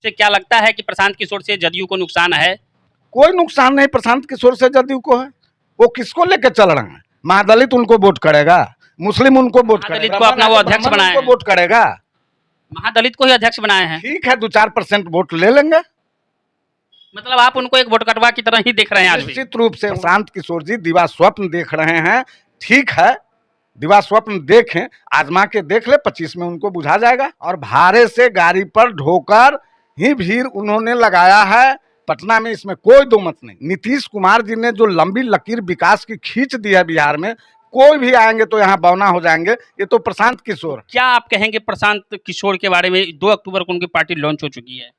से क्या लगता है कि प्रशांत किशोर से जदयू को नुकसान है? कोई नुकसान नहीं प्रशांत किशोर से जदयू को है। वो किसको लेकर चल रहे हैं? महादलित उनको वोट करेगा, मुस्लिम उनको वोट महादलित करेगा, को अपना वो अध्यक्ष ब्राह्मण बनाए उनको हैं। वोट करेगा। महादलित को ही अध्यक्ष बनाए हैं। ठीक है, 2-4% वोट ले लेंगे। मतलब आप उनको एक वोट कटवा की तरह ही देख रहे हैं आज भी? निश्चित रूप से प्रशांत किशोर जी दिवा स्वप्न देख रहे हैं। ठीक है, दिवा स्वप्न देखें, आजमा के देख ले, 25 में उनको बुझा जाएगा। और भाड़े से गाड़ी पर ढोकर ही भीड़ उन्होंने लगाया है पटना में, इसमें कोई दो मत नहीं। नीतीश कुमार जी ने जो लंबी लकीर विकास की खींच दी है बिहार में, कोई भी आएंगे तो यहाँ बौना हो जाएंगे। ये तो प्रशांत किशोर। क्या आप कहेंगे प्रशांत किशोर के बारे में? 2 अक्टूबर को उनकी पार्टी लॉन्च हो चुकी है।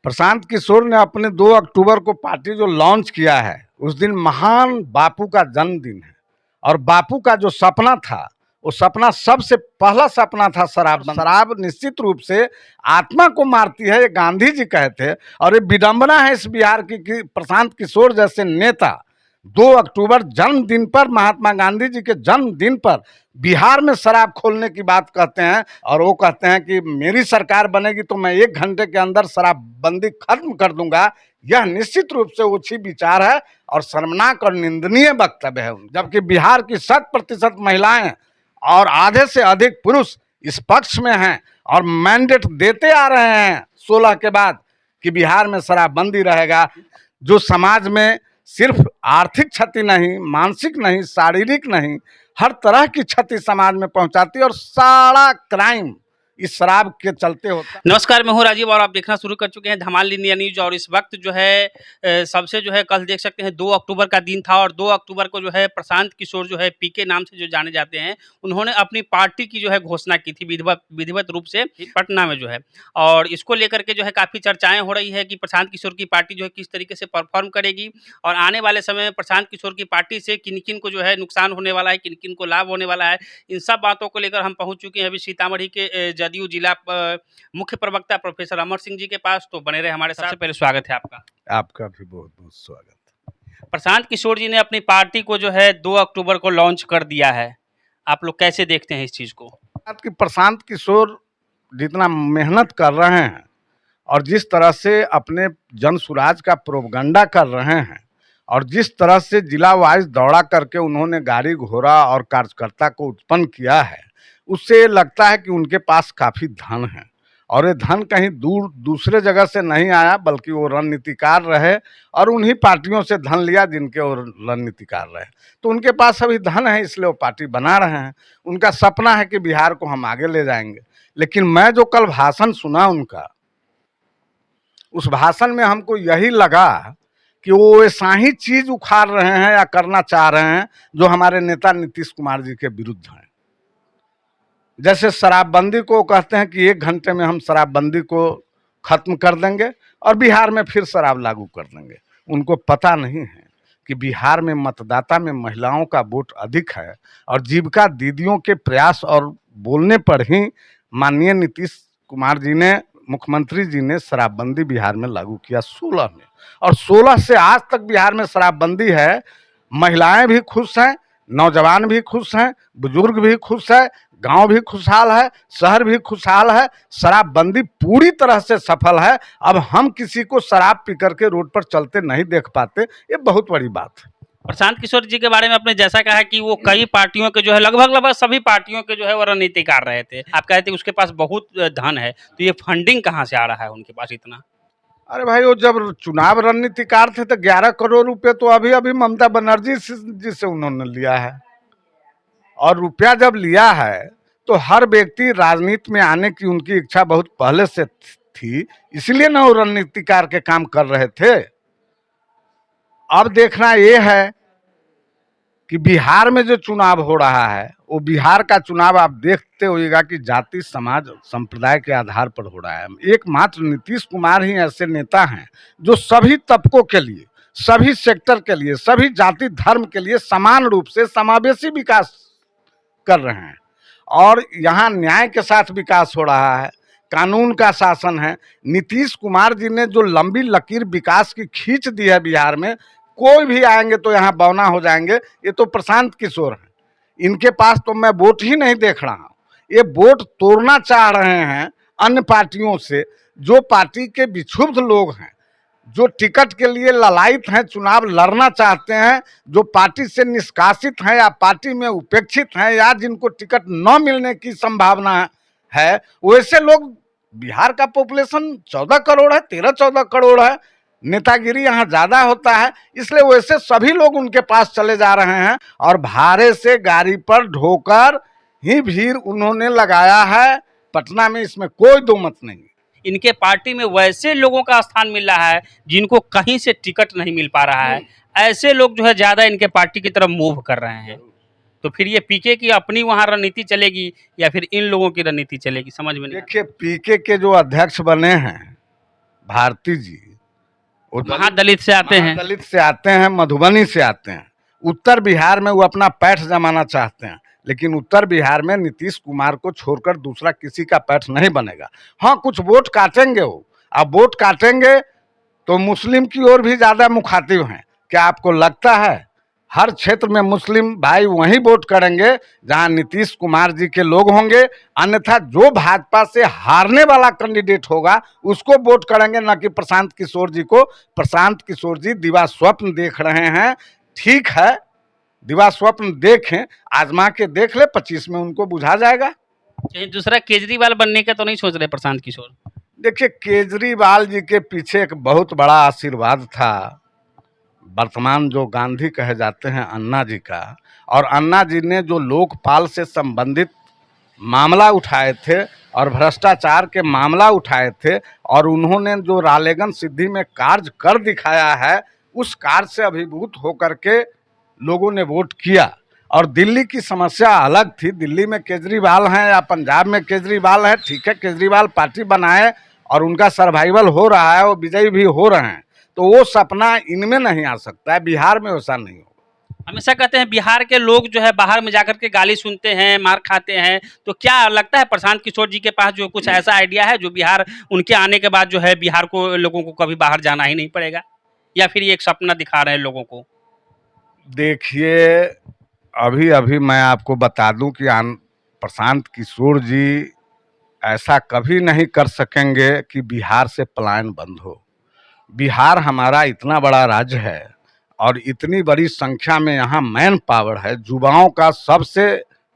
प्रशांत किशोर ने अपने 2 अक्टूबर को पार्टी जो लॉन्च किया है, उस दिन महान बापू का जन्मदिन है। और बापू का जो सपना था, वो सपना सबसे पहला सपना था शराब। शराब निश्चित रूप से आत्मा को मारती है, ये गांधी जी कहे थे। और ये विडंबना है इस बिहार की कि प्रशांत किशोर जैसे नेता 2 अक्टूबर जन्मदिन पर, महात्मा गांधी जी के जन्मदिन पर बिहार में शराब खोलने की बात कहते हैं। और वो कहते हैं कि मेरी सरकार बनेगी तो मैं 1 घंटे के अंदर शराबबंदी खत्म कर दूंगा। यह निश्चित रूप से उच्च विचार है और शर्मनाक और निंदनीय वक्तव्य है। जबकि बिहार की 100% महिलाएं और आधे से अधिक पुरुष इस पक्ष में हैं और मैंडेट देते आ रहे हैं 16 के बाद कि बिहार में शराबबंदी रहेगा, जो समाज में सिर्फ आर्थिक क्षति नहीं, मानसिक नहीं, शारीरिक नहीं, हर तरह की क्षति समाज में पहुंचाती है। और सारा क्राइम इस शराब के चलते होता है। नमस्कार, मैं हूं राजीव और आप देखना शुरू कर चुके हैं धमाल इंडिया न्यूज। और इस वक्त जो है सबसे जो है कल देख सकते हैं 2 अक्टूबर का दिन था और 2 अक्टूबर को जो है प्रशांत किशोर जो है पीके नाम से जो जाने जाते हैं, उन्होंने अपनी पार्टी की जो है घोषणा की थी विधिवत रूप से पटना में जो है। और इसको लेकर के जो है काफ़ी चर्चाएं हो रही है कि प्रशांत किशोर की पार्टी जो है किस तरीके से परफॉर्म करेगी और आने वाले समय में प्रशांत किशोर की पार्टी से किन किन को जो है नुकसान होने वाला है, किन किन को लाभ होने वाला है। इन सब बातों को लेकर हम पहुँच चुके हैं अभी सीतामढ़ी के जदयू जिला मुख्य प्रवक्ता प्रोफेसर अमर सिंह जी के पास। तो बने रहे हमारे साथ। सबसे पहले स्वागत है आपका। आपका भी बहुत बहुत स्वागत। प्रशांत किशोर जी ने अपनी पार्टी को जो है 2 अक्टूबर को लॉन्च कर दिया है, आप लोग कैसे देखते हैं इस चीज को? कि प्रशांत किशोर जितना मेहनत कर रहे हैं और जिस तरह से अपने जन सुराज का प्रोपगंडा कर रहे हैं और जिस तरह से जिला वाइज दौड़ा करके उन्होंने गाड़ी घोड़ा और कार्यकर्ता को उत्पन्न किया है, उससे लगता है कि उनके पास काफ़ी धन है। और ये धन कहीं दूसरे जगह से नहीं आया, बल्कि वो रणनीतिकार रहे और उन्हीं पार्टियों से धन लिया जिनके वो रणनीतिकार रहे। तो उनके पास अभी धन है, इसलिए वो पार्टी बना रहे हैं। उनका सपना है कि बिहार को हम आगे ले जाएंगे। लेकिन मैं जो कल भाषण सुना उनका, उस भाषण में हमको यही लगा कि वो ऐसा ही चीज़ उखाड़ रहे हैं या करना चाह रहे हैं जो हमारे नेता नीतीश कुमार जी के विरुद्ध हैं। जैसे शराबबंदी को कहते हैं कि 1 घंटे में हम शराबबंदी को खत्म कर देंगे और बिहार में फिर शराब लागू कर देंगे। उनको पता नहीं है कि बिहार में मतदाता में महिलाओं का वोट अधिक है और जीविका दीदियों के प्रयास और बोलने पर ही माननीय नीतीश कुमार जी ने, मुख्यमंत्री जी ने शराबबंदी बिहार में लागू किया 16 में। और 16 से आज तक बिहार में शराबबंदी है। महिलाएं भी खुश हैं, नौजवान भी खुश हैं, बुजुर्ग भी खुश है, गांव भी खुशहाल है, शहर भी खुशहाल है। शराबबंदी पूरी तरह से सफल है। अब हम किसी को शराब पी करके रोड पर चलते नहीं देख पाते, ये बहुत बड़ी बात है। प्रशांत किशोर जी के बारे में आपने जैसा कहा कि वो कई पार्टियों के जो है लगभग सभी पार्टियों के जो है वो रणनीतिकार रहे थे। आप कहते हैं उसके पास बहुत धन है, तो ये फंडिंग कहाँ से आ रहा है उनके पास इतना? अरे भाई, वो जब चुनाव रणनीतिकार थे तो 11 करोड़ रुपए तो अभी अभी ममता बनर्जी जी से उन्होंने लिया है। और रुपया जब लिया है तो हर व्यक्ति राजनीति में आने की उनकी इच्छा बहुत पहले से थी, इसलिए ना वो रणनीतिकार के काम कर रहे थे। अब देखना ये है कि बिहार में जो चुनाव हो रहा है, वो बिहार का चुनाव आप देखते होइएगा कि जाति, समाज, संप्रदाय के आधार पर हो रहा है। एकमात्र नीतीश कुमार ही ऐसे नेता हैं जो सभी तबकों के लिए, सभी सेक्टर के लिए, सभी जाति धर्म के लिए समान रूप से समावेशी विकास कर रहे हैं। और यहाँ न्याय के साथ विकास हो रहा है, कानून का शासन है। नीतीश कुमार जी ने जो लंबी लकीर विकास की खींच दी है बिहार में, कोई भी आएंगे तो यहाँ बौना हो जाएंगे। ये तो प्रशांत किशोर हैं, इनके पास तो मैं वोट ही नहीं देख रहा हूँ। ये वोट तोड़ना चाह रहे हैं अन्य पार्टियों से जो पार्टी के विक्षुब्ध लोग हैं, जो टिकट के लिए ललायित हैं, चुनाव लड़ना चाहते हैं, जो पार्टी से निष्कासित हैं या पार्टी में उपेक्षित हैं या जिनको टिकट न मिलने की संभावना है, वैसे लोग, बिहार का पॉपुलेशन 14 करोड़ है, 13-14 करोड़ है, नेतागिरी यहाँ ज़्यादा होता है, इसलिए वैसे सभी लोग उनके पास चले जा रहे हैं और भाड़े से गाड़ी पर ढोकर ही भीड़ उन्होंने लगाया है पटना में, इसमें कोई दो मत नहीं। इनके पार्टी में वैसे लोगों का स्थान मिल रहा है जिनको कहीं से टिकट नहीं मिल पा रहा है, ऐसे लोग जो है ज़्यादा इनके पार्टी की तरफ मूव कर रहे हैं। तो फिर ये पीके की अपनी वहाँ रणनीति चलेगी या फिर इन लोगों की रणनीति चलेगी, समझ में नहीं आता। देखिए, पीके के जो अध्यक्ष बने हैं भारती जी, वो महादलित से आते हैं, दलित से आते हैं, मधुबनी से आते हैं। उत्तर बिहार में वो अपना पैठ जमाना चाहते हैं, लेकिन उत्तर बिहार में नीतीश कुमार को छोड़कर दूसरा किसी का पैठ नहीं बनेगा। हाँ, कुछ वोट काटेंगे वो, अब वोट काटेंगे तो मुस्लिम की ओर भी ज़्यादा मुखातिब हैं। क्या आपको लगता है हर क्षेत्र में मुस्लिम भाई वहीं वोट करेंगे जहां नीतीश कुमार जी के लोग होंगे? अन्यथा जो भाजपा से हारने वाला कैंडिडेट होगा उसको वोट करेंगे, न कि प्रशांत किशोर जी को। प्रशांत किशोर जी दिवा स्वप्न देख रहे हैं, ठीक है, दिवा स्वप्न देखें, आजमा के देख ले, 25 में उनको बुझा जाएगा। कहीं दूसरा केजरीवाल बनने का तो नहीं सोच रहे प्रशांत किशोर? देखिए, केजरीवाल जी के पीछे एक बहुत बड़ा आशीर्वाद था वर्तमान जो गांधी कहे जाते हैं अन्ना जी का, और अन्ना जी ने जो लोकपाल से संबंधित मामला उठाए थे और भ्रष्टाचार के मामला उठाए थे, और उन्होंने जो रालेगन सिद्धि में कार्य कर दिखाया है, उस कार्य से अभिभूत होकर के लोगों ने वोट किया। और दिल्ली की समस्या अलग थी, दिल्ली में केजरीवाल हैं या पंजाब में केजरीवाल है, ठीक है, केजरीवाल पार्टी बनाए और उनका सर्वाइवल हो रहा है, वो विजयी भी हो रहे हैं, तो वो सपना इनमें नहीं आ सकता है, बिहार में वैसा नहीं होगा। हमेशा कहते हैं बिहार के लोग जो है बाहर में जाकर के गाली सुनते हैं, मार खाते हैं, तो क्या लगता है प्रशांत किशोर जी के पास जो कुछ ऐसा आइडिया है जो बिहार उनके आने के बाद जो है बिहार को लोगों को कभी बाहर जाना ही नहीं पड़ेगा, या फिर ये एक सपना दिखा रहे हैं लोगों को? देखिए, अभी अभी मैं आपको बता दूं कि प्रशांत किशोर जी ऐसा कभी नहीं कर सकेंगे कि बिहार से पलायन बंद हो। बिहार हमारा इतना बड़ा राज्य है और इतनी बड़ी संख्या में यहाँ मैन पावर है, युवाओं का सबसे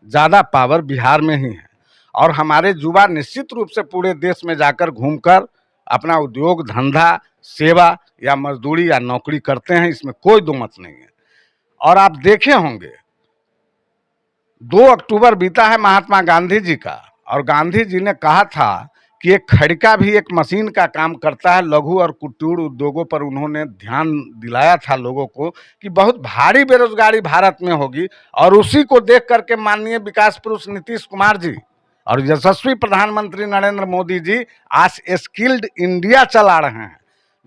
ज़्यादा पावर बिहार में ही है, और हमारे युवा निश्चित रूप से पूरे देश में जाकर घूमकर अपना उद्योग धंधा, सेवा या मजदूरी या नौकरी करते हैं, इसमें कोई दो मत नहीं है। और आप देखे होंगे 2 अक्टूबर बीता है महात्मा गांधी जी का, और गांधी जी ने कहा था कि एक खड़का भी एक मशीन का काम करता है। लघु और कुटीर उद्योगों पर उन्होंने ध्यान दिलाया था लोगों को कि बहुत भारी बेरोजगारी भारत में होगी, और उसी को देख करके माननीय विकास पुरुष नीतीश कुमार जी और यशस्वी प्रधानमंत्री नरेंद्र मोदी जी आज स्किल्ड इंडिया चला रहे हैं।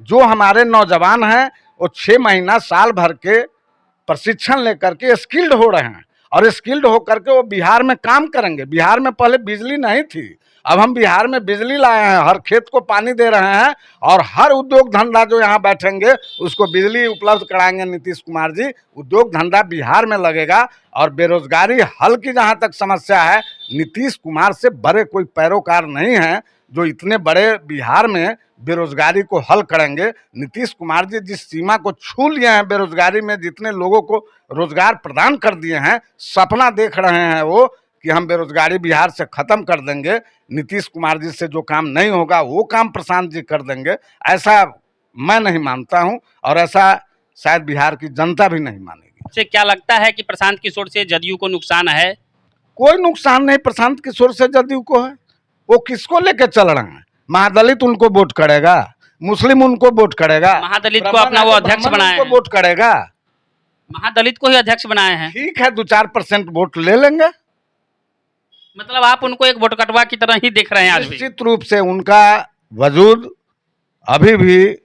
जो हमारे नौजवान हैं वो 6 महीना साल भर के प्रशिक्षण लेकर के स्किल्ड हो रहे हैं, और स्किल्ड होकर के वो बिहार में काम करेंगे। बिहार में पहले बिजली नहीं थी, अब हम बिहार में बिजली लाए हैं, हर खेत को पानी दे रहे हैं, और हर उद्योग धंधा जो यहाँ बैठेंगे उसको बिजली उपलब्ध कराएंगे नीतीश कुमार जी। उद्योग धंधा बिहार में लगेगा, और बेरोजगारी हल की जहाँ तक समस्या है, नीतीश कुमार से बड़े कोई पैरोकार नहीं हैं जो इतने बड़े बिहार में बेरोजगारी को हल करेंगे। नीतीश कुमार जी जिस सीमा को छू लिए हैं बेरोजगारी में, जितने लोगों को रोजगार प्रदान कर दिए हैं, सपना देख रहे हैं वो कि हम बेरोजगारी बिहार से खत्म कर देंगे। नीतीश कुमार जी से जो काम नहीं होगा वो काम प्रशांत जी कर देंगे, ऐसा मैं नहीं मानता हूं, और ऐसा शायद बिहार की जनता भी नहीं मानेगी। से क्या लगता है कि प्रशांत किशोर से जदयू को नुकसान है? कोई नुकसान नहीं प्रशांत किशोर से जदयू को है। वो किसको लेके चल रहे हैं? महादलित उनको वोट करेगा, मुस्लिम उनको वोट करेगा, महादलित को अपना वो अध्यक्ष बनाए हैं, वोट करेगा, महादलित को ही अध्यक्ष बनाए हैं। ठीक है, 2-4% वोट ले लेंगे। मतलब आप उनको एक वोटकटवा की तरह ही देख रहे हैं आज भी? निश्चित रूप से उनका वजूद अभी भी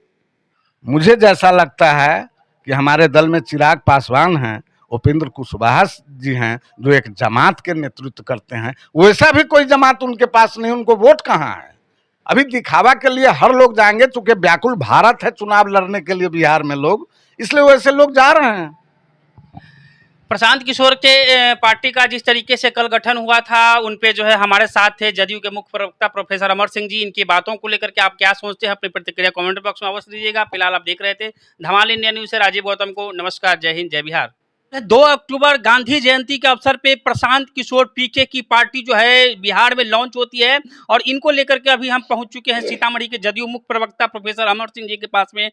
मुझे जैसा लगता है कि हमारे दल में चिराग पासवान हैं, उपेंद्र कुशवाहा जी हैं जो एक जमात के नेतृत्व करते हैं, वैसा भी कोई जमात उनके पास नहीं, उनको वोट कहाँ है? अभी दिखावा के लिए हर लोग जाएंगे, चूंकि व्याकुल भारत है चुनाव लड़ने के लिए बिहार में लोग, इसलिए वैसे लोग जा रहे हैं। प्रशांत किशोर के पार्टी का जिस तरीके से कल गठन हुआ था, उन पे जो है हमारे साथ थे जदयू के मुख्य प्रवक्ता प्रोफेसर अमर सिंह जी। इनकी बातों को लेकर के आप क्या सोचते हैं, अपनी प्रतिक्रिया कमेंट बॉक्स में अवश्य दीजिएगा। फिलहाल आप देख रहे थे धमाल इंडिया न्यूज से राजीव गौतम को नमस्कार, जय हिंद, जय बिहार। 2 अक्टूबर गांधी जयंती के अवसर पे प्रशांत किशोर पीके की पार्टी जो है बिहार में लॉन्च होती है और इनको लेकर के अभी हम पहुंच चुके हैं सीतामढ़ी के जदयू मुख्य प्रवक्ता प्रोफेसर अमर सिंह जी के पास में।